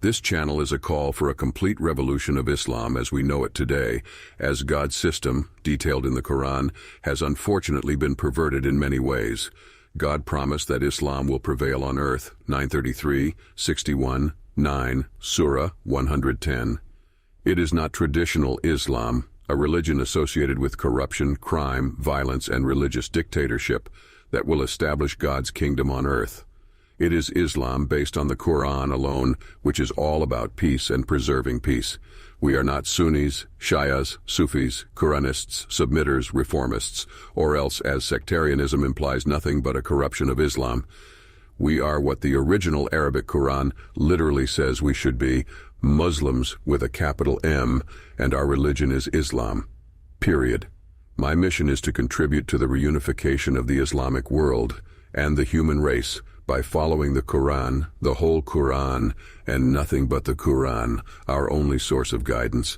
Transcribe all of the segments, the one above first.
This channel is a call for a complete revolution of Islam as we know it today, as God's system, detailed in the Quran, has unfortunately been perverted in many ways. God promised that Islam will prevail on earth, 933, 61, 9, Surah 110. It is not traditional Islam, a religion associated with corruption, crime, violence, and religious dictatorship that will establish God's kingdom on earth. It is Islam based on the Quran alone, which is all about peace and preserving peace. We are not Sunnis, Shias, Sufis, Quranists, submitters, reformists, or else, as sectarianism implies nothing but a corruption of Islam. We are what the original Arabic Quran literally says we should be, Muslims with a capital M, and our religion is Islam. Period. My mission is to contribute to the reunification of the Islamic world and the human race by following the Quran, the whole Quran, and nothing but the Quran, our only source of guidance.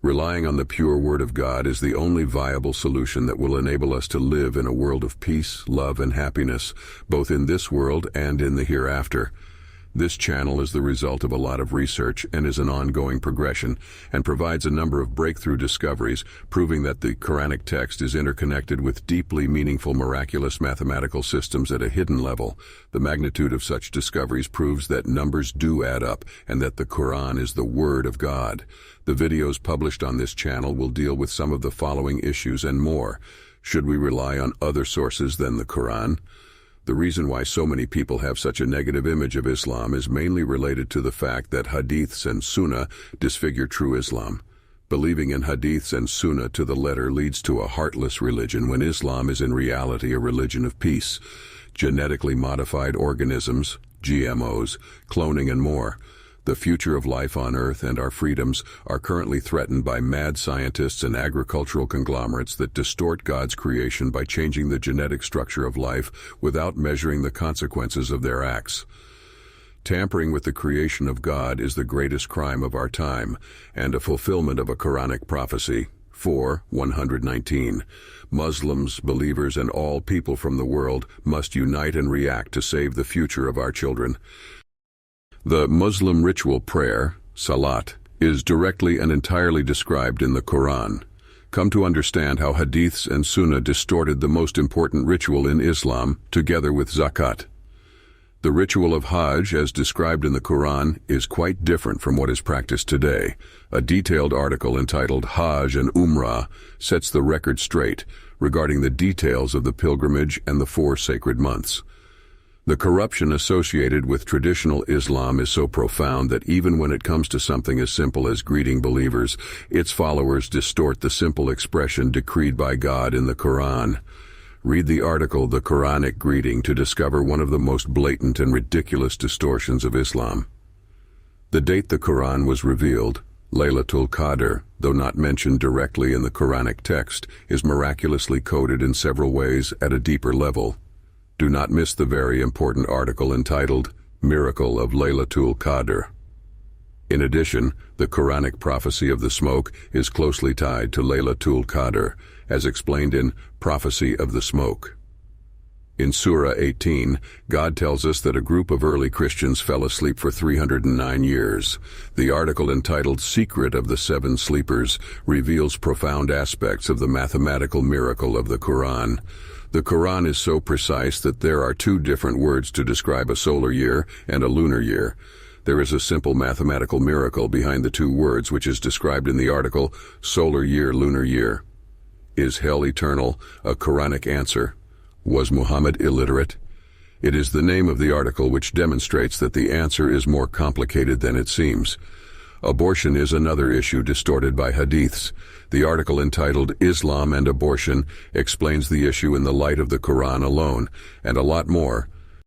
Relying on the pure Word of God is the only viable solution that will enable us to live in a world of peace, love, and happiness, both in this world and in the hereafter. This channel is the result of a lot of research and is an ongoing progression, and provides a number of breakthrough discoveries proving that the Quranic text is interconnected with deeply meaningful miraculous mathematical systems at a hidden level. The magnitude of such discoveries proves that numbers do add up and that the Quran is the Word of God. The videos published on this channel will deal with some of the following issues and more. Should we rely on other sources than the Quran? The reason why so many people have such a negative image of Islam is mainly related to the fact that hadiths and sunnah disfigure true Islam. Believing in hadiths and sunnah to the letter leads to a heartless religion when Islam is in reality a religion of peace. Genetically modified organisms, GMOs, cloning and more. The future of life on Earth and our freedoms are currently threatened by mad scientists and agricultural conglomerates that distort God's creation by changing the genetic structure of life without measuring the consequences of their acts. Tampering with the creation of God is the greatest crime of our time, and a fulfillment of a Quranic prophecy. 4:119. Muslims, believers, and all people from the world must unite and react to save the future of our children. The Muslim ritual prayer, salat, is directly and entirely described in the Quran. Come to understand how hadiths and sunnah distorted the most important ritual in Islam, together with zakat. The ritual of Hajj, as described in the Quran, is quite different from what is practiced today. A detailed article entitled Hajj and Umrah sets the record straight regarding the details of the pilgrimage and the 4 sacred months. The corruption associated with traditional Islam is so profound that even when it comes to something as simple as greeting believers, its followers distort the simple expression decreed by God in the Quran. Read the article The Quranic Greeting to discover one of the most blatant and ridiculous distortions of Islam. The date the Quran was revealed, Laylatul Qadr, though not mentioned directly in the Quranic text, is miraculously coded in several ways at a deeper level. Do not miss the very important article entitled Miracle of Laylatul Qadr. In addition, the Quranic prophecy of the smoke is closely tied to Laylatul Qadr, as explained in Prophecy of the Smoke. In Surah 18, God tells us that a group of early Christians fell asleep for 309 years. The article entitled Secret of the 7 Sleepers reveals profound aspects of the mathematical miracle of the Quran. The Quran is so precise that there are 2 different words to describe a solar year and a lunar year. There is a simple mathematical miracle behind the 2 words which is described in the article Solar Year, Lunar Year. Is hell eternal? A Quranic answer. Was Muhammad illiterate? It is the name of the article which demonstrates that the answer is more complicated than it seems. Abortion is another issue distorted by hadiths. The article entitled Islam and Abortion explains the issue in the light of the Quran alone, and a lot more.